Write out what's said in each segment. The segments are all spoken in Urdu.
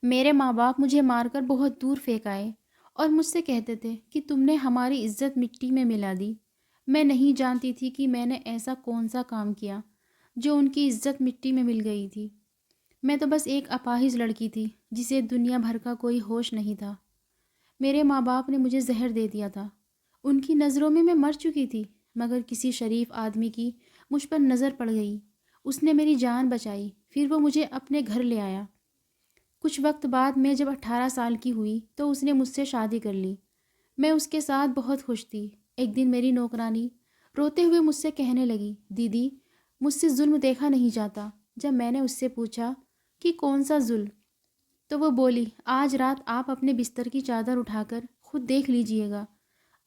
میرے ماں باپ مجھے مار کر بہت دور پھینک آئے اور مجھ سے کہتے تھے کہ تم نے ہماری عزت مٹی میں ملا دی۔ میں نہیں جانتی تھی کہ میں نے ایسا کون سا کام کیا جو ان کی عزت مٹی میں مل گئی تھی۔ میں تو بس ایک اپاہج لڑکی تھی جسے دنیا بھر کا کوئی ہوش نہیں تھا۔ میرے ماں باپ نے مجھے زہر دے دیا تھا۔ ان کی نظروں میں مر چکی تھی، مگر کسی شریف آدمی کی مجھ پر نظر پڑ گئی۔ اس نے میری جان بچائی، پھر وہ مجھے اپنے گھر لے آیا۔ کچھ وقت بعد میں جب 18 سال کی ہوئی تو اس نے مجھ سے شادی کر لی۔ میں اس کے ساتھ بہت خوش تھی۔ ایک دن میری نوکرانی روتے ہوئے مجھ سے کہنے لگی، دیدی مجھ سے ظلم دیکھا نہیں جاتا۔ جب میں نے اس سے پوچھا کہ کون سا ظلم، تو وہ بولی، آج رات آپ اپنے بستر کی چادر اٹھا کر خود دیکھ لیجئے گا،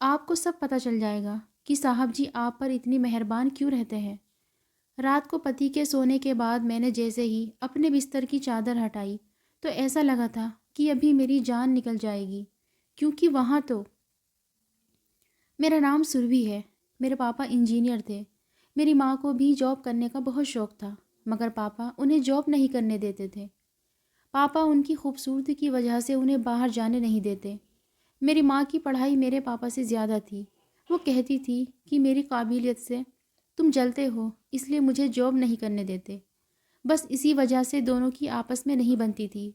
آپ کو سب پتہ چل جائے گا کہ صاحب جی آپ پر اتنی مہربان کیوں رہتے ہیں۔ رات کو پتی کے سونے کے بعد میں نے جیسے ہی اپنے بستر کی چادر ہٹائی تو ایسا لگا تھا کہ ابھی میری جان نکل جائے گی، کیونکہ وہاں تو میرا نام سربھی ہے۔ میرے پاپا انجینئر تھے۔ میری ماں کو بھی جاب کرنے کا بہت شوق تھا، مگر پاپا انہیں جاب نہیں کرنے دیتے تھے۔ پاپا ان کی خوبصورتی کی وجہ سے انہیں باہر جانے نہیں دیتے۔ میری ماں کی پڑھائی میرے پاپا سے زیادہ تھی۔ وہ کہتی تھی کہ میری قابلیت سے تم جلتے ہو، اس لیے مجھے جاب نہیں کرنے دیتے۔ بس اسی وجہ سے دونوں کی آپس میں نہیں بنتی تھی۔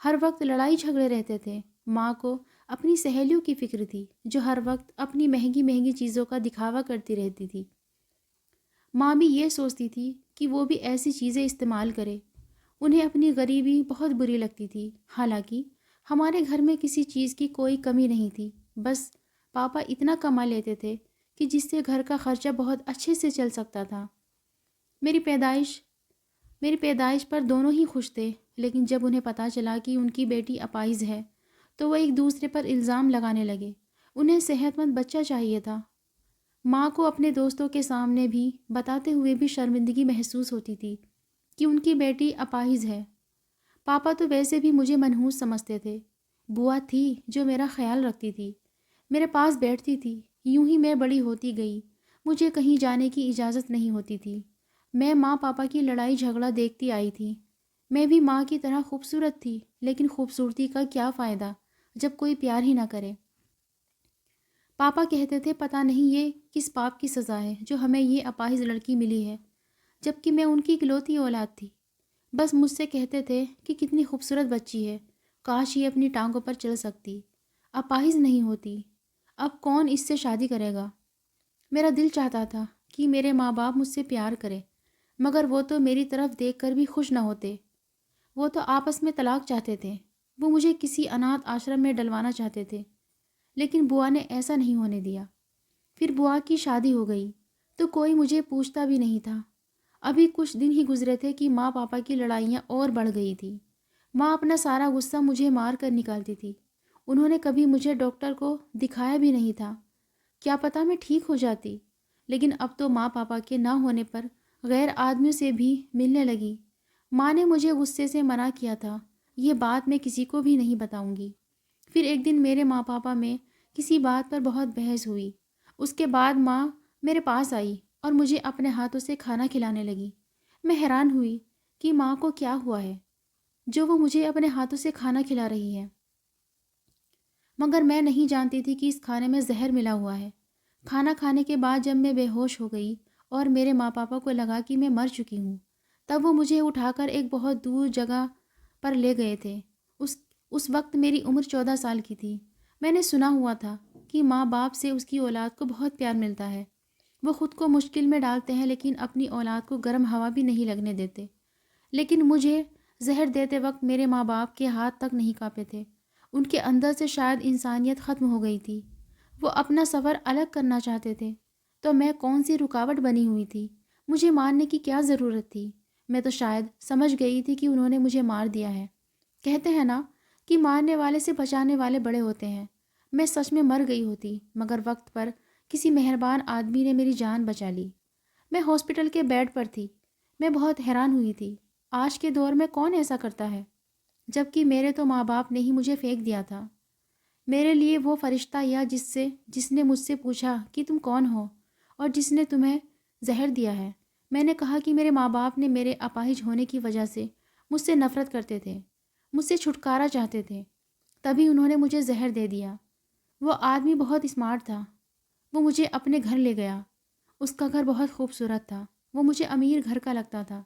ہر وقت لڑائی جھگڑے رہتے تھے۔ ماں کو اپنی سہیلیوں کی فکر تھی جو ہر وقت اپنی مہنگی مہنگی چیزوں کا دکھاوا کرتی رہتی تھی۔ ماں بھی یہ سوچتی تھی کہ وہ بھی ایسی چیزیں استعمال کرے۔ انہیں اپنی غریبی بہت بری لگتی تھی۔ حالانکہ ہمارے گھر میں کسی چیز کی کوئی کمی نہیں تھی، بس پاپا اتنا کما لیتے تھے کہ جس سے گھر کا خرچہ بہت اچھے سے چل سکتا تھا۔ میری پیدائش پر دونوں ہی خوش تھے، لیکن جب انہیں پتہ چلا کہ ان کی بیٹی اپائز ہے تو وہ ایک دوسرے پر الزام لگانے لگے۔ انہیں صحت مند بچہ چاہیے تھا۔ ماں کو اپنے دوستوں کے سامنے بھی بتاتے ہوئے بھی شرمندگی محسوس ہوتی تھی کہ ان کی بیٹی اپاہج ہے۔ پاپا تو ویسے بھی مجھے منحوس سمجھتے تھے۔ بوا تھی جو میرا خیال رکھتی تھی، میرے پاس بیٹھتی تھی۔ یوں ہی میں بڑی ہوتی گئی۔ مجھے کہیں جانے کی اجازت نہیں ہوتی تھی۔ میں ماں پاپا کی لڑائی جھگڑا دیکھتی آئی تھی۔ میں بھی ماں کی طرح خوبصورت تھی، لیکن خوبصورتی کا کیا فائدہ جب کوئی پیار ہی نہ کرے۔ پاپا کہتے تھے پتہ نہیں یہ کس پاپ کی سزا ہے جو ہمیں یہ اپاہج لڑکی ملی ہے، جبکہ میں ان کی اکلوتی اولاد تھی۔ بس مجھ سے کہتے تھے کہ کتنی خوبصورت بچی ہے، کاش یہ اپنی ٹانگوں پر چل سکتی، اپاہج نہیں ہوتی، اب کون اس سے شادی کرے گا۔ میرا دل چاہتا تھا کہ میرے ماں باپ مجھ سے پیار کرے، مگر وہ تو میری طرف دیکھ کر بھی خوش نہ ہوتے۔ وہ تو آپس میں طلاق چاہتے تھے۔ وہ مجھے کسی اناتھ آشرم میں ڈلوانا چاہتے تھے، لیکن بوا نے ایسا نہیں ہونے دیا۔ پھر بوا کی شادی ہو گئی تو کوئی مجھے پوچھتا بھی نہیں تھا۔ ابھی کچھ دن ہی گزرے تھے کہ ماں پاپا کی لڑائیاں اور بڑھ گئی تھی۔ ماں اپنا سارا غصہ مجھے مار کر نکالتی تھی۔ انہوں نے کبھی مجھے ڈاکٹر کو دکھایا بھی نہیں تھا، کیا پتہ میں ٹھیک ہو جاتی۔ لیکن اب تو ماں پاپا کے نہ ہونے پر غیر آدمیوں سے بھی ملنے لگی۔ ماں نے مجھے غصے سے منع کیا تھا، یہ بات میں کسی کو بھی نہیں بتاؤں گی۔ پھر ایک دن میرے ماں پاپا میں کسی بات پر بہت بحث ہوئی۔ اس کے بعد ماں میرے پاس آئی اور مجھے اپنے ہاتھوں سے کھانا کھلانے لگی۔ میں حیران ہوئی کہ ماں کو کیا ہوا ہے جو وہ مجھے اپنے ہاتھوں سے کھانا کھلا رہی ہے، مگر میں نہیں جانتی تھی کہ اس کھانے میں زہر ملا ہوا ہے۔ کھانا کھانے کے بعد جب میں بے ہوش ہو گئی اور میرے ماں پاپا کو لگا کہ میں مر چکی ہوں، تب وہ مجھے اٹھا کر ایک بہت دور جگہ پر لے گئے تھے۔ اس وقت میری عمر 14 سال کی تھی۔ میں نے سنا ہوا تھا کہ ماں باپ سے اس کی اولاد کو بہت پیار ملتا ہے۔ وہ خود کو مشکل میں ڈالتے ہیں لیکن اپنی اولاد کو گرم ہوا بھی نہیں لگنے دیتے۔ لیکن مجھے زہر دیتے وقت میرے ماں باپ کے ہاتھ تک نہیں کانپے تھے۔ ان کے اندر سے شاید انسانیت ختم ہو گئی تھی۔ وہ اپنا سفر الگ کرنا چاہتے تھے، تو میں کون سی رکاوٹ بنی ہوئی تھی؟ مجھے مارنے کی کیا ضرورت تھی؟ میں تو شاید سمجھ گئی تھی کہ انہوں نے مجھے مار دیا ہے۔ کہتے ہیں نا کہ مارنے والے سے بچانے والے بڑے ہوتے ہیں۔ میں سچ میں مر گئی ہوتی، مگر وقت پر کسی مہربان آدمی نے میری جان بچا لی۔ میں ہاسپٹل کے بیڈ پر تھی۔ میں بہت حیران ہوئی تھی، آج کے دور میں کون ایسا کرتا ہے؟ جبکہ میرے تو ماں باپ نے ہی مجھے پھینک دیا تھا۔ میرے لیے وہ فرشتہ یا جس نے مجھ سے پوچھا کہ تم کون ہو اور جس نے تمہیں زہر دیا ہے۔ میں نے کہا کہ میرے ماں باپ نے میرے اپاہج ہونے کی وجہ سے مجھ سے نفرت کرتے تھے۔ مجھ سے چھٹکارا چاہتے تھے، تبھی انہوں نے مجھے زہر دے دیا۔ وہ آدمی بہت اسمارٹ تھا، وہ مجھے اپنے گھر لے گیا۔ اس کا گھر بہت خوبصورت تھا، وہ مجھے امیر گھر کا لگتا تھا۔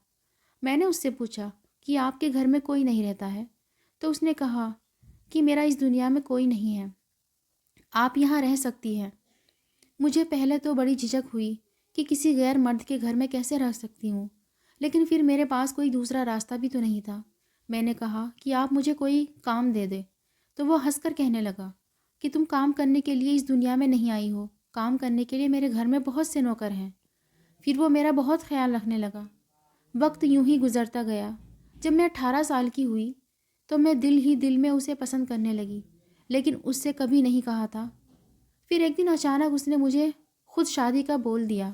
میں نے اس سے پوچھا کہ آپ کے گھر میں کوئی نہیں رہتا ہے؟ تو اس نے کہا کہ میرا اس دنیا میں کوئی نہیں ہے، آپ یہاں رہ سکتی ہیں۔ مجھے پہلے تو بڑی جھجک ہوئی کہ کسی غیر مرد کے گھر میں کیسے رہ سکتی ہوں، لیکن پھر میرے پاس کوئی دوسرا راستہ بھی تو نہیں تھا۔ میں نے کہا کہ آپ مجھے کوئی کام دے دے، تو وہ ہنس کر کہنے لگا کہ تم کام کرنے کے لیے اس دنیا میں نہیں آئی ہو، کام کرنے کے لیے میرے گھر میں بہت سے نوکر ہیں۔ پھر وہ میرا بہت خیال رکھنے لگا۔ وقت یوں ہی گزرتا گیا۔ جب میں 18 سال کی ہوئی تو میں دل ہی دل میں اسے پسند کرنے لگی، لیکن اس سے کبھی نہیں کہا تھا۔ پھر ایک دن اچانک اس نے مجھے خود شادی کا بول دیا۔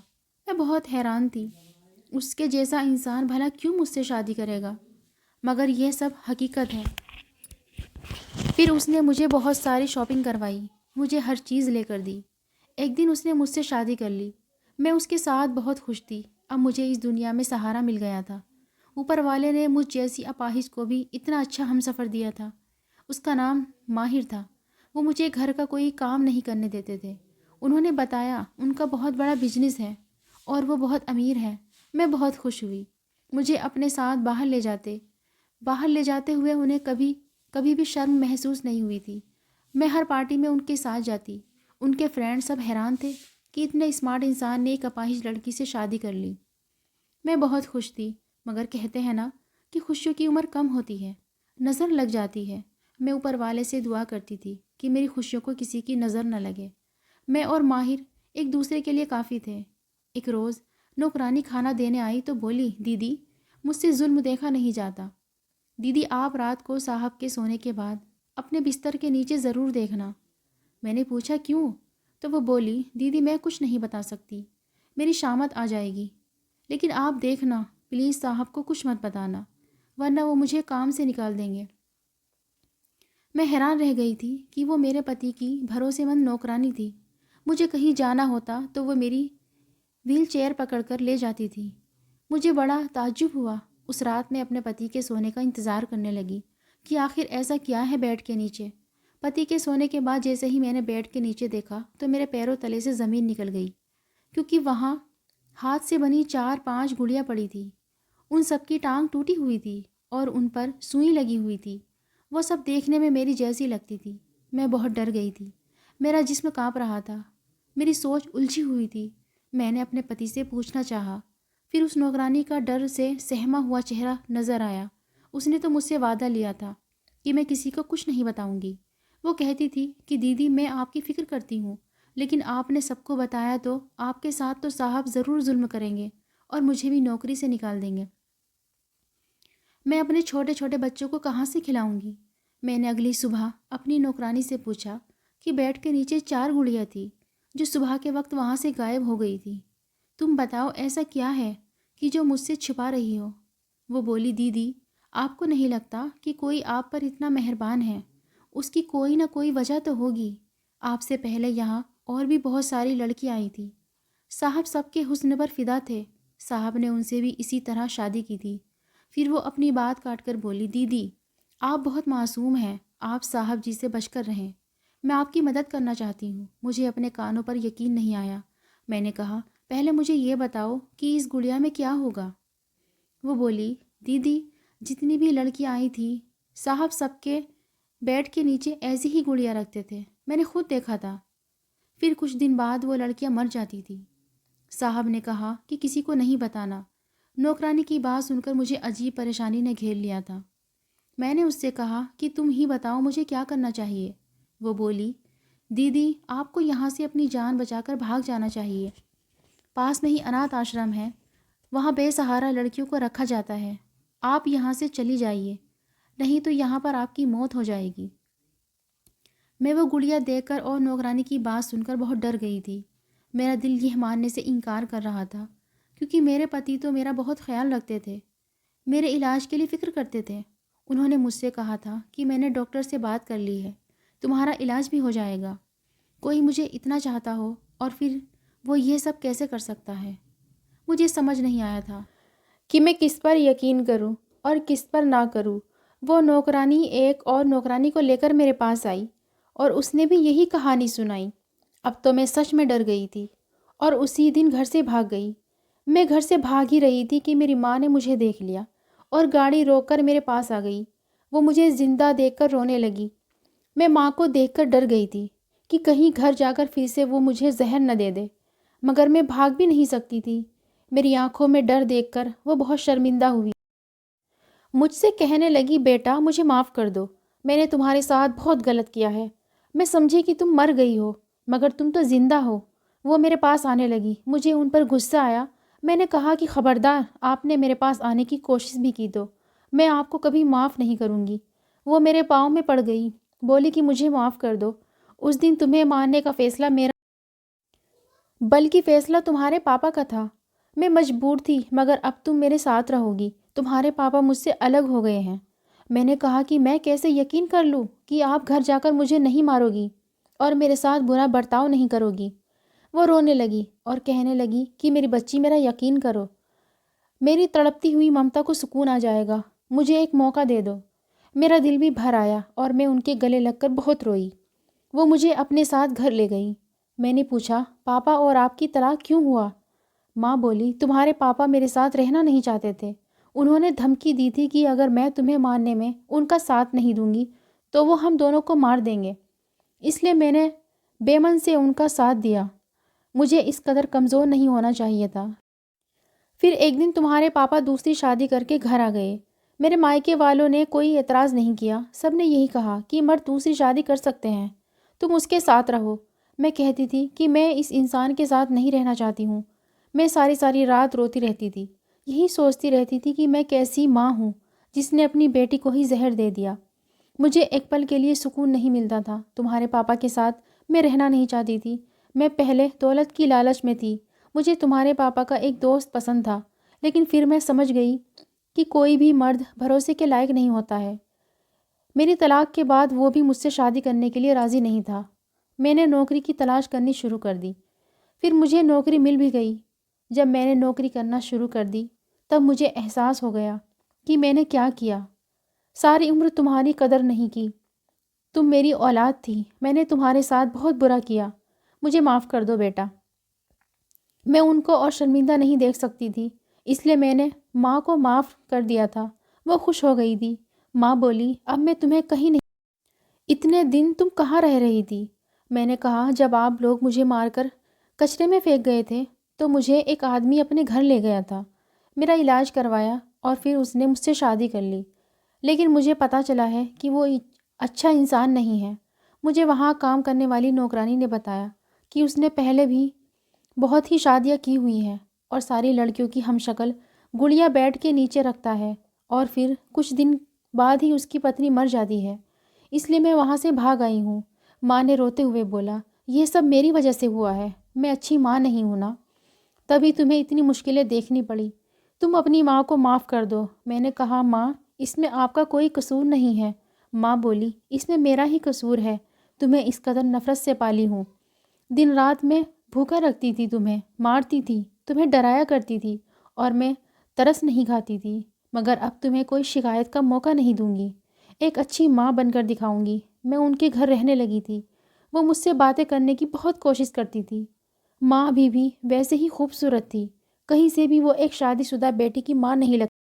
میں بہت حیران تھی، اس کے جیسا انسان بھلا کیوں مجھ سے شادی کرے گا؟ مگر یہ سب حقیقت ہے۔ پھر اس نے مجھے بہت ساری شاپنگ کروائی، مجھے ہر چیز لے کر دی۔ ایک دن اس نے مجھ سے شادی کر لی۔ میں اس کے ساتھ بہت خوش تھی۔ اب مجھے اس دنیا میں سہارا مل گیا تھا۔ اوپر والے نے مجھ جیسی اپاہج کو بھی اتنا اچھا ہمسفر دیا تھا۔ اس کا نام ماہر تھا۔ وہ مجھے گھر کا کوئی کام نہیں کرنے دیتے تھے۔ انہوں نے بتایا ان کا بہت بڑا بزنس ہے اور وہ بہت امیر ہے۔ میں بہت خوش ہوئی۔ مجھے اپنے ساتھ باہر لے جاتے ہوئے انہیں کبھی بھی شرم محسوس نہیں ہوئی تھی۔ میں ہر پارٹی میں ان کے ساتھ جاتی۔ ان کے فرینڈ سب حیران تھے کہ اتنے اسمارٹ انسان نے ایک اپاہج لڑکی سے شادی کر لی۔ میں بہت خوش تھی، مگر کہتے ہیں نا کہ خوشیوں کی عمر کم ہوتی ہے، نظر لگ جاتی ہے۔ میں اوپر والے سے دعا کرتی تھی کہ میری خوشیوں کو کسی کی نظر نہ لگے۔ میں اور ماہر ایک دوسرے کے لیے کافی تھے۔ ایک روز نوکرانی کھانا دینے آئی تو بولی، دیدی مجھ سے ظلم دیکھا نہیں جاتا۔ دیدی آپ رات کو صاحب کے سونے کے بعد اپنے بستر کے نیچے ضرور دیکھنا۔ میں نے پوچھا کیوں؟ تو وہ بولی، دیدی میں کچھ نہیں بتا سکتی، میری شامت آ جائے گی، لیکن آپ دیکھنا پلیز صاحب کو کچھ مت بتانا، ورنہ وہ مجھے کام سے نکال دیں گے۔ میں حیران رہ گئی تھی کہ وہ میرے پتی کی بھروسے مند نوکرانی تھی۔ مجھے کہیں جانا ہوتا تو وہ میری ویل چیئر پکڑ کر لے جاتی تھی۔ مجھے بڑا تعجب ہوا۔ اس رات میں اپنے پتی کے سونے کا انتظار کرنے لگی کہ آخر ایسا کیا ہے بیڈ کے نیچے۔ پتی کے سونے کے بعد جیسے ہی میں نے بیڈ کے نیچے دیکھا تو میرے پیروں تلے سے زمین نکل گئی، کیونکہ وہاں ہاتھ سے بنی 4-5 گڑیاں پڑی تھی۔ ان سب کی ٹانگ ٹوٹی ہوئی تھی اور ان پر سوئی لگی ہوئی تھی۔ وہ سب دیکھنے میں میری جیسی لگتی تھی۔ میں بہت ڈر گئی تھی، میرا جسم کانپ رہا تھا، میری سوچ الجھی ہوئی تھی۔ میں نے اپنے پتی سے پوچھنا چاہا، پھر اس نوکرانی کا ڈر سے سہما ہوا چہرہ نظر آیا۔ اس نے تو مجھ سے وعدہ لیا تھا کہ میں کسی کو کچھ نہیں بتاؤں گی۔ وہ کہتی تھی کہ دیدی میں آپ کی فکر کرتی ہوں، لیکن آپ نے سب کو بتایا تو آپ کے ساتھ تو صاحب ضرور ظلم کریں گے اور مجھے بھی نوکری سے نکال دیں گے۔ میں اپنے چھوٹے چھوٹے بچوں کو کہاں سے کھلاؤں گی؟ میں نے اگلی صبح اپنی نوکرانی سے پوچھا کہ بیڈ کے نیچے 4 گڑیاں تھیں جو صبح کے وقت وہاں سے غائب ہو گئی تھی۔ تم بتاؤ ایسا کیا ہے کہ جو مجھ سے چھپا رہی ہو؟ وہ بولی، دیدی آپ کو نہیں لگتا کہ کوئی آپ پر اتنا مہربان ہے؟ اس کی کوئی نہ کوئی وجہ تو ہوگی۔ آپ سے پہلے یہاں اور بھی بہت ساری لڑکی آئی تھی، صاحب سب کے حسن پر فدا تھے، صاحب نے ان سے بھی اسی طرح شادی کی تھی۔ پھر وہ اپنی بات کاٹ کر بولی، دیدی آپ بہت معصوم ہیں، آپ صاحب جی سے بچ کر رہیں، میں آپ کی مدد کرنا چاہتی ہوں۔ مجھے اپنے کانوں پر یقین نہیں آیا۔ میں نے کہا، پہلے مجھے یہ بتاؤ کہ اس گڑیا میں کیا ہوگا؟ وہ بولی، دیدی جتنی بھی لڑکیاں آئی تھیں صاحب سب کے بیڈ کے نیچے ایسی ہی گڑیاں رکھتے تھے، میں نے خود دیکھا تھا۔ پھر کچھ دن بعد وہ لڑکیاں مر جاتی تھیں۔ صاحب نے کہا کہ کسی کو نہیں بتانا۔ نوکرانی کی بات سن کر مجھے عجیب پریشانی نے گھیر لیا تھا۔ میں نے اس سے کہا کہ تم ہی بتاؤ مجھے کیا کرنا چاہیے۔ وہ بولی، دیدی آپ کو یہاں سے اپنی جان بچا کر بھاگ جانا چاہیے۔ پاس میں ہی اناتھ آشرم ہے، وہاں بے سہارا لڑکیوں کو رکھا جاتا ہے۔ آپ یہاں سے چلی جائیے، نہیں تو یہاں پر آپ کی موت ہو جائے گی۔ میں وہ گڑیا دیکھ کر اور نوکرانی کی بات سن کر بہت ڈر گئی تھی۔ میرا دل یہ ماننے سے انکار کر رہا تھا، کیونکہ میرے پتی تو میرا بہت خیال رکھتے تھے، میرے علاج کے لیے فکر کرتے تھے۔ انہوں نے مجھ سے کہا تھا کہ میں نے ڈاکٹر سے بات کر لی ہے، تمہارا علاج بھی ہو جائے گا۔ کوئی مجھے اتنا چاہتا ہو اور پھر وہ یہ سب کیسے کر سکتا ہے؟ مجھے سمجھ نہیں آیا تھا کہ میں کس پر یقین کروں اور کس پر نہ کروں۔ وہ نوکرانی ایک اور نوکرانی کو لے کر میرے پاس آئی اور اس نے بھی یہی کہانی سنائی۔ اب تو میں سچ میں ڈر گئی تھی اور اسی دن گھر سے بھاگ گئی۔ میں گھر سے بھاگ ہی رہی تھی کہ میری ماں نے مجھے دیکھ لیا اور گاڑی روک کر میرے پاس آ گئی۔ وہ مجھے زندہ دیکھ کر رونے لگی۔ میں ماں کو دیکھ کر ڈر گئی تھی کہ کہیں گھر جا کر پھر سے وہ مجھے زہر نہ دے دے، مگر میں بھاگ بھی نہیں سکتی تھی۔ میری آنکھوں میں ڈر دیکھ کر وہ بہت شرمندہ ہوئی۔ مجھ سے کہنے لگی، بیٹا مجھے معاف کر دو، میں نے تمہارے ساتھ بہت غلط کیا ہے۔ میں سمجھی کہ تم مر گئی ہو، مگر تم تو زندہ ہو۔ وہ میرے پاس آنے لگی، مجھے ان پر غصہ آیا۔ میں نے کہا کہ خبردار، آپ نے میرے پاس آنے کی کوشش بھی کی تو میں آپ کو کبھی معاف نہیں کروں گی۔ وہ میرے پاؤں میں پڑ گئی، بولی کہ مجھے معاف کر دو۔ اس دن تمہیں مارنے کا فیصلہ میرا بلکہ فیصلہ تمہارے پاپا کا تھا۔ میں مجبور تھی، مگر اب تم میرے ساتھ رہو گی۔ تمہارے پاپا مجھ سے الگ ہو گئے ہیں۔ میں نے کہا کہ میں کیسے یقین کر لوں کہ آپ گھر جا کر مجھے نہیں مارو گی اور میرے ساتھ برا برتاؤ نہیں کرو گی۔ وہ رونے لگی اور کہنے لگی کہ میری بچی میرا یقین کرو، میری تڑپتی ہوئی ممتا کو سکون آ جائے گا، مجھے ایک موقع دے دو۔ میرا دل بھی بھر آیا اور میں ان کے گلے لگ کر بہت روئی۔ وہ مجھے اپنے ساتھ گھر لے گئی۔ میں نے پوچھا، پاپا اور آپ کی طلاق کیوں ہوا؟ ماں بولی، تمہارے پاپا میرے ساتھ رہنا نہیں چاہتے تھے۔ انہوں نے دھمکی دی تھی کہ اگر میں تمہیں مارنے میں ان کا ساتھ نہیں دوں گی تو وہ ہم دونوں کو مار دیں گے۔ اس لیے میں نے بے من سے ان کا ساتھ دیا۔ مجھے اس قدر کمزور نہیں ہونا چاہیے تھا۔ پھر ایک دن تمہارے پاپا دوسری شادی کر کے گھر آ گئے۔ میرے مائکے والوں نے کوئی اعتراض نہیں کیا، سب نے یہی کہا کہ مرد دوسری شادی کر سکتے ہیں، تم اس کے ساتھ رہو۔ میں کہتی تھی کہ میں اس انسان کے ساتھ نہیں رہنا چاہتی ہوں۔ میں ساری رات روتی رہتی تھی، یہی سوچتی رہتی تھی کہ میں کیسی ماں ہوں جس نے اپنی بیٹی کو ہی زہر دے دیا۔ مجھے ایک پل کے لیے سکون نہیں ملتا تھا۔ تمہارے پاپا کے ساتھ میں رہنا نہیں چاہتی تھی۔ میں پہلے دولت کی لالچ میں تھی۔ مجھے تمہارے پاپا کا ایک دوست پسند تھا، لیکن پھر میں سمجھ گئی کہ کوئی بھی مرد بھروسے کے لائق نہیں ہوتا ہے۔ میری طلاق کے بعد وہ بھی مجھ سے شادی کرنے کے لیے راضی نہیں تھا۔ میں نے نوکری کی تلاش کرنی شروع کر دی۔ پھر مجھے نوکری مل بھی گئی۔ جب میں نے نوکری کرنا شروع کر دی تب مجھے احساس ہو گیا کہ میں نے کیا کیا۔ ساری عمر تمہاری قدر نہیں کی۔ تم میری اولاد تھی، میں نے تمہارے ساتھ بہت برا کیا، مجھے معاف کر دو بیٹا۔ میں ان کو اور شرمندہ نہیں دیکھ سکتی تھی، اس لیے میں نے ماں کو معاف کر دیا تھا۔ وہ خوش ہو گئی تھی۔ ماں بولی، اب میں تمہیں کہیں نہیں۔ اتنے دن تم کہاں رہ رہی تھی؟ میں نے کہا، جب آپ لوگ مجھے مار کر کچرے میں پھینک گئے تھے تو مجھے ایک آدمی اپنے گھر لے گیا تھا، میرا علاج کروایا اور پھر اس نے مجھ سے شادی کر لی، لیکن مجھے پتہ چلا ہے کہ وہ اچھا انسان نہیں ہے۔ مجھے وہاں کام کرنے والی نوکرانی نے بتایا کہ اس نے پہلے بھی بہت ہی شادیاں کی ہوئی ہیں اور ساری لڑکیوں کی ہم شکل گڑیا بیڈ کے نیچے رکھتا ہے اور پھر کچھ دن بعد ہی اس کی پتنی مر جاتی ہے، اس لیے میں وہاں سے بھاگ آئی ہوں۔ ماں نے روتے ہوئے بولا، یہ سب میری وجہ سے ہوا ہے، میں اچھی ماں نہیں ہوں نا، تبھی تمہیں اتنی مشکلیں دیکھنی پڑی۔ تم اپنی ماں کو معاف کر دو۔ میں نے کہا، ماں اس میں آپ کا کوئی قصور نہیں ہے۔ ماں بولی، اس میں میرا ہی قصور ہے، تمہیں اس قدر نفرت سے پالی ہوں۔ دن رات میں بھوکا رکھتی تھی، تمہیں مارتی تھی، تمہیں ڈرایا کرتی تھی اور میں ترس نہیں کھاتی تھی، مگر اب تمہیں کوئی شکایت کا موقع نہیں دوں گی، ایک اچھی ماں بن کر دکھاؤں گی۔ میں ان کے گھر رہنے لگی تھی۔ وہ مجھ سے باتیں کرنے کی بہت کوشش کرتی تھی۔ ماں بھی ویسے ہی خوبصورت تھی، کہیں سے بھی وہ ایک شادی شدہ بیٹی کی ماں نہیں لگتی۔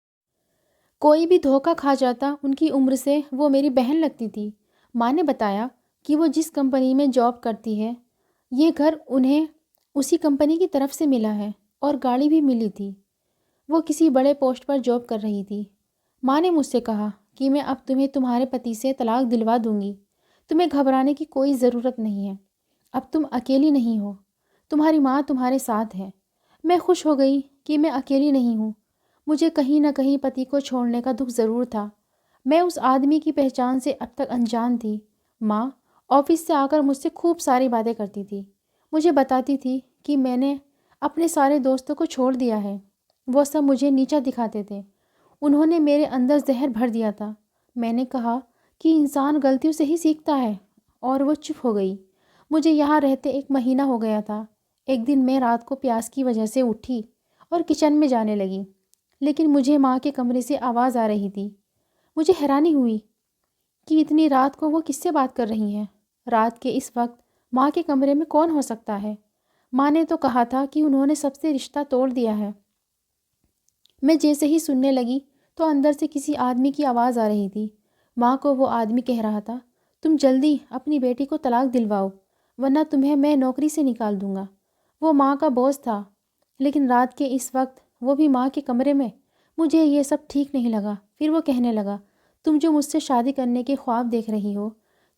کوئی بھی دھوکہ کھا جاتا، ان کی عمر سے وہ میری بہن لگتی تھی۔ ماں نے بتایا کہ وہ جس کمپنی میں جاب کرتی ہے، یہ گھر انہیں اسی کمپنی کی طرف سے ملا ہے اور گاڑی بھی ملی تھی۔ وہ کسی بڑے پوسٹ پر جاب کر رہی تھی۔ ماں نے مجھ سے کہا کہ میں اب تمہیں تمہارے پتی سے طلاق دلوا دوں گی، تمہیں گھبرانے کی کوئی ضرورت نہیں ہے، اب تم اکیلی نہیں ہو، تمہاری ماں تمہارے ساتھ ہے۔ میں خوش ہو گئی کہ میں اکیلی نہیں ہوں۔ مجھے کہیں نہ کہیں پتی کو چھوڑنے کا دکھ ضرور تھا۔ میں اس آدمی کی پہچان سے اب تک انجان تھی۔ ماں آفس سے آ کر مجھ سے خوب ساری باتیں کرتی تھی، مجھے بتاتی تھی کہ میں نے اپنے سارے دوستوں کو چھوڑ دیا ہے، وہ سب مجھے نیچا دکھاتے تھے، انہوں نے میرے اندر زہر بھر دیا تھا۔ میں نے کہا کہ انسان غلطیوں سے ہی سیکھتا ہے، اور وہ چپ ہو گئی۔ مجھے یہاں رہتے 1 مہینہ ہو گیا تھا۔ ایک دن میں رات کو پیاس کی وجہ سے اٹھی اور کچن میں جانے لگی، لیکن مجھے ماں کے کمرے سے آواز آ رہی تھی۔ مجھے حیرانی ہوئی کہ اتنی رات کو وہ کس سے بات کر رہی ہیں۔ رات کے اس وقت ماں کے کمرے میں کون ہو سکتا ہے؟ ماں نے تو کہا تھا کہ انہوں نے سب سے رشتہ توڑ دیا ہے۔ میں جیسے ہی سننے لگی تو اندر سے کسی آدمی کی آواز آ رہی تھی۔ ماں کو وہ آدمی کہہ رہا تھا، تم جلدی اپنی بیٹی کو طلاق دلواؤ ورنہ تمہیں میں نوکری سے نکال دوں گا۔ وہ ماں کا بوس تھا، لیکن رات کے اس وقت وہ بھی ماں کے کمرے میں۔ مجھے یہ سب ٹھیک نہیں لگا۔ پھر وہ کہنے لگا، تم جو مجھ سے شادی کرنے کے خواب دیکھ رہی ہو،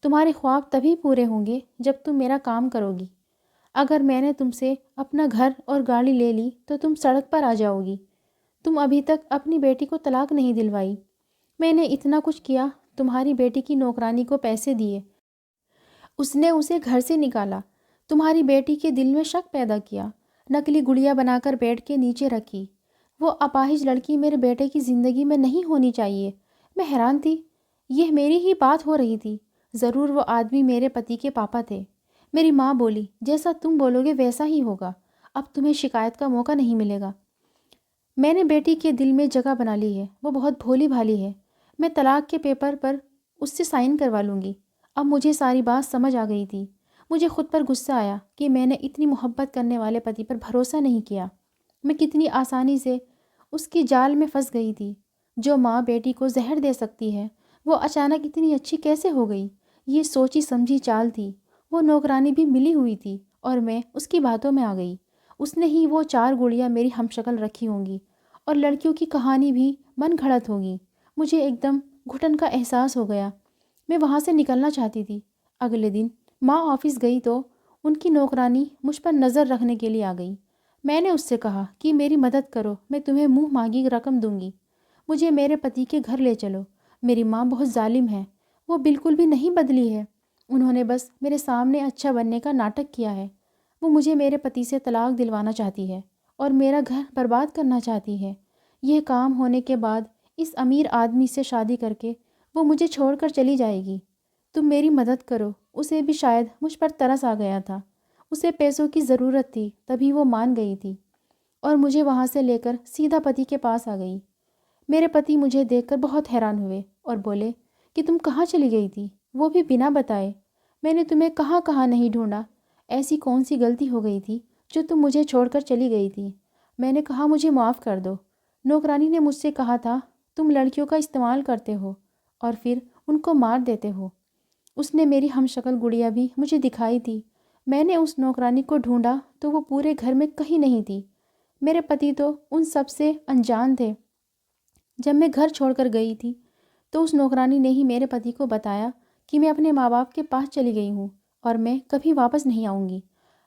تمہارے خواب تبھی پورے ہوں گے جب تم میرا کام کرو گی۔ اگر میں نے تم سے اپنا گھر اور گاڑی لے لی تو تم سڑک پر آ جاؤ گی۔ تم ابھی تک اپنی بیٹی کو طلاق نہیں دلوائی۔ میں نے اتنا کچھ کیا، تمہاری بیٹی کی نوکرانی کو پیسے دیے، اس نے اسے گھر سے نکالا، تمہاری بیٹی کے دل میں شک پیدا کیا، نکلی گڑیا بنا کر بیڈ کے نیچے رکھی۔ وہ اپاہج لڑکی میرے بیٹے کی زندگی میں نہیں ہونی چاہیے۔ میں حیران تھی، یہ میری ہی بات ہو رہی تھی۔ ضرور وہ آدمی میرے پتی کے پاپا تھے۔ میری ماں بولی، جیسا تم بولو گے ویسا ہی ہوگا، اب تمہیں شکایت کا موقع نہیں ملے گا۔ میں نے بیٹی کے دل میں جگہ بنا لی ہے، وہ بہت بھولی بھالی ہے۔ میں طلاق کے پیپر پر اس سے سائن کروا لوں گی۔ اب مجھے ساری بات سمجھ آ گئی تھی۔ مجھے خود پر غصہ آیا کہ میں نے اتنی محبت کرنے والے پتی پر بھروسہ نہیں کیا۔ میں کتنی آسانی سے اس کی جال میں پھنس گئی تھی۔ جو ماں بیٹی کو زہر دے سکتی ہے، وہ اچانک اتنی اچھی کیسے ہو گئی؟ یہ سوچی سمجھی چال تھی۔ وہ نوکرانی بھی ملی ہوئی تھی اور میں اس کی باتوں میں آ گئی۔ اس نے ہی وہ 4 گڑیاں میری ہم شکل رکھی ہوں گی اور لڑکیوں کی کہانی بھی من گھڑت ہوگی۔ مجھے ایک دم گھٹن کا احساس ہو گیا۔ میں وہاں سے نکلنا چاہتی تھی۔ اگلے دن ماں آفس گئی تو ان کی نوکرانی مجھ پر نظر رکھنے کے لیے آ گئی۔ میں نے اس سے کہا کہ میری مدد کرو، میں تمہیں منہ مانگی رقم دوں گی، مجھے میرے پتی کے گھر لے چلو۔ میری ماں بہت ظالم ہے، وہ بالکل بھی نہیں بدلی ہے۔ انہوں نے بس میرے سامنے اچھا بننے کا ناٹک کیا ہے۔ وہ مجھے میرے پتی سے طلاق دلوانا چاہتی ہے اور میرا گھر برباد کرنا چاہتی ہے۔ یہ کام ہونے کے بعد اس امیر آدمی سے شادی کر کے وہ مجھے چھوڑ کر چلی جائے گی۔ تم میری مدد کرو۔ اسے بھی شاید مجھ پر ترس آ گیا تھا۔ اسے پیسوں کی ضرورت تھی، تبھی وہ مان گئی تھی اور مجھے وہاں سے لے کر سیدھا پتی کے پاس آ گئی۔ میرے پتی مجھے دیکھ کر بہت حیران ہوئے اور بولے کہ تم کہاں چلی گئی تھی، وہ بھی بنا بتائے؟ میں نے تمہیں کہاں کہاں نہیں ڈھونڈا۔ ایسی کون سی غلطی ہو گئی تھی جو تم مجھے چھوڑ کر چلی گئی تھی؟ میں نے کہا مجھے معاف کر دو۔ نوکرانی نے مجھ سے کہا تھا تم لڑکیوں کا استعمال کرتے ہو اور پھر ان کو مار دیتے ہو۔ اس نے میری ہم شکل گڑیا بھی مجھے دکھائی تھی۔ میں نے اس نوکرانی کو ڈھونڈا تو وہ پورے گھر میں کہیں نہیں تھی۔ میرے پتی تو ان سب سے انجان تھے۔ جب میں گھر چھوڑ کر گئی تھی تو اس نوکرانی نے ہی میرے پتی کو بتایا کہ میں اپنے ماں باپ کے پاس چلی گئی ہوں اور میں کبھی واپس نہیں آؤں گی۔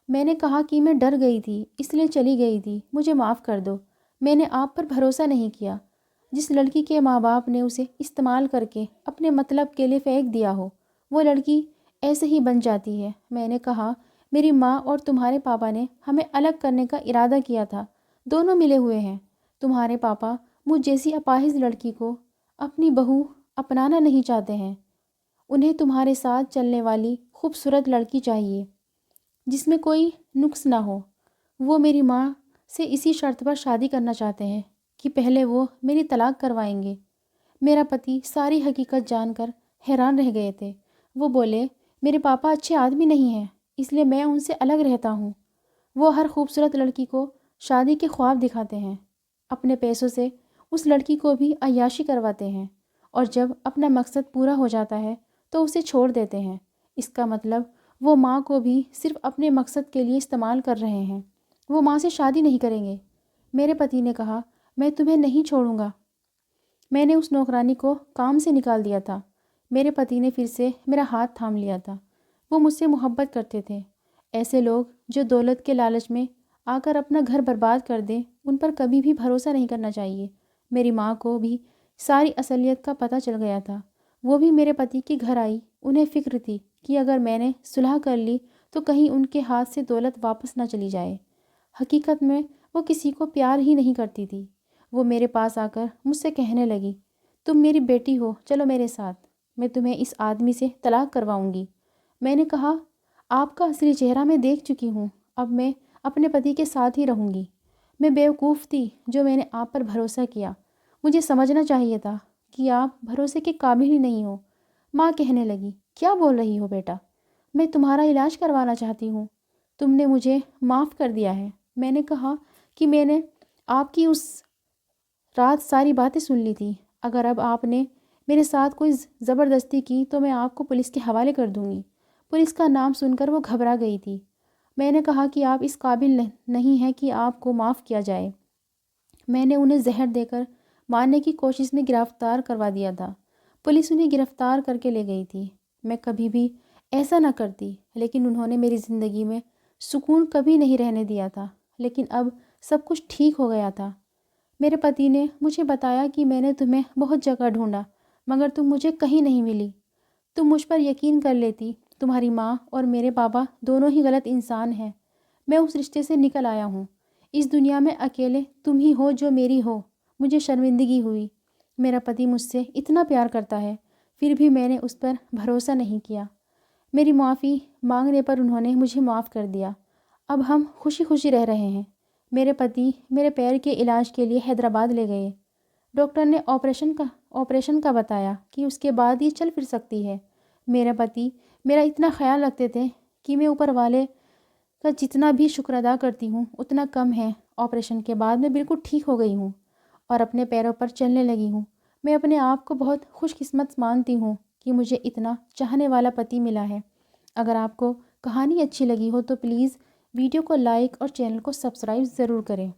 میں نے کہا کہ میں ڈر گئی تھی اس لیے چلی گئی تھی، مجھے معاف کر دو۔ میں نے آپ پر بھروسہ نہیں کیا۔ جس لڑکی کے ماں باپ نے اسے استعمال کر کے اپنے مطلب کے لیے پھینک دیا ہو، وہ لڑکی ایسے ہی بن جاتی ہے۔ میں نے کہا میری ماں اور تمہارے پاپا نے ہمیں الگ کرنے کا ارادہ کیا تھا، دونوں ملے ہوئے ہیں۔ تمہارے پاپا مجھ جیسی اپاہج لڑکی کو اپنی بہو اپنانا نہیں چاہتے ہیں۔ انہیں تمہارے ساتھ چلنے والی خوبصورت لڑکی چاہیے جس میں کوئی نقص نہ ہو۔ وہ میری ماں سے اسی شرط پر شادی کرنا چاہتے ہیں کہ پہلے وہ میری طلاق کروائیں گے۔ میرا پتی ساری حقیقت جان کر حیران رہ گئے تھے۔ وہ بولے میرے پاپا اچھے آدمی نہیں ہیں، اس لیے میں ان سے الگ رہتا ہوں۔ وہ ہر خوبصورت لڑکی کو شادی کے خواب دکھاتے ہیں، اپنے پیسوں سے اس لڑکی کو بھی عیاشی کرواتے ہیں اور جب اپنا مقصد پورا ہو جاتا ہے تو اسے چھوڑ دیتے ہیں۔ اس کا مطلب وہ ماں کو بھی صرف اپنے مقصد کے لیے استعمال کر رہے ہیں۔ وہ ماں سے شادی نہیں کریں گے۔ میرے پتی نے کہا میں تمہیں نہیں چھوڑوں گا۔ میں نے اس نوکرانی کو کام سے نکال دیا تھا۔ میرے پتی نے پھر سے میرا ہاتھ تھام لیا تھا۔ وہ مجھ سے محبت کرتے تھے۔ ایسے لوگ جو دولت کے لالچ میں آ کر اپنا گھر برباد کر دیں، ان پر کبھی بھی بھروسہ نہیں کرنا چاہیے۔ میری ماں کو بھی ساری اصلیت کا پتہ چل گیا تھا۔ وہ بھی میرے پتی کے گھر آئی۔ انہیں فکر تھی کہ اگر میں نے صلح کر لی تو کہیں ان کے ہاتھ سے دولت واپس نہ چلی جائے۔ حقیقت میں وہ کسی کو پیار ہی نہیں کرتی تھی۔ وہ میرے پاس آ کر مجھ سے کہنے لگی تم میری بیٹی ہو، چلو میرے ساتھ، میں تمہیں اس آدمی سے طلاق کرواؤں گی۔ میں نے کہا آپ کا اصلی چہرہ میں دیکھ چکی ہوں، اب میں اپنے پتی کے ساتھ ہی رہوں گی۔ میں بیوقوف تھی جو میں نے آپ پر بھروسہ کیا۔ مجھے سمجھنا چاہیے تھا کہ آپ بھروسے کے قابل ہی نہیں ہو۔ ماں کہنے لگی، کیا بول رہی ہو بیٹا؟ میں تمہارا علاج کروانا چاہتی ہوں۔ تم نے مجھے معاف کر دیا ہے۔ میں نے کہا کہ میں نے آپ کی اس رات ساری باتیں سن لی تھی۔ اگر اب آپ نے میرے ساتھ کوئی زبردستی کی تو میں آپ کو پولیس کے حوالے کر دوں گی۔ پولیس کا نام سن کر وہ گھبرا گئی تھی۔ میں نے کہا کہ آپ اس قابل نہیں ہیں کہ آپ کو معاف کیا جائے۔ میں نے انہیں زہر دے کر مارنے کی کوشش میں گرفتار کروا دیا تھا۔ پولیس انہیں گرفتار کر کے لے گئی تھی۔ میں کبھی بھی ایسا نہ کرتی، لیکن انہوں نے میری زندگی میں سکون کبھی نہیں رہنے دیا تھا۔ لیکن اب سب کچھ ٹھیک ہو گیا تھا۔ میرے پتی نے مجھے بتایا کہ میں نے تمہیں بہت جگہ ڈھونڈا، مگر تم مجھے کہیں نہیں ملی۔ تم مجھ پر یقین کر لیتی۔ تمہاری ماں اور میرے بابا دونوں ہی غلط انسان ہیں۔ میں اس رشتے سے نکل آیا ہوں۔ اس دنیا میں اکیلے تم ہی ہو جو میری ہو۔ مجھے شرمندگی ہوئی۔ میرا پتی مجھ سے اتنا پیار کرتا ہے، پھر بھی میں نے اس پر بھروسہ نہیں کیا۔ میری معافی مانگنے پر انہوں نے مجھے معاف کر دیا۔ اب ہم خوشی خوشی رہ رہے ہیں۔ میرے پتی میرے پیر کے علاج کے لیے حیدرآباد لے گئے۔ ڈاکٹر نے آپریشن کا بتایا کہ اس کے بعد یہ چل پھر سکتی ہے۔ میرے پتی میرا اتنا خیال رکھتے تھے کہ میں اوپر والے کا جتنا بھی شکر ادا کرتی ہوں اتنا کم ہے۔ آپریشن کے بعد میں بالکل ٹھیک ہو گئی ہوں اور اپنے پیروں پر چلنے لگی ہوں۔ میں اپنے آپ کو بہت خوش قسمت مانتی ہوں کہ مجھے اتنا چاہنے والا پتی ملا ہے۔ اگر آپ کو کہانی اچھی لگی ہو تو پلیز ویڈیو کو لائک اور چینل کو سبسکرائب ضرور کریں۔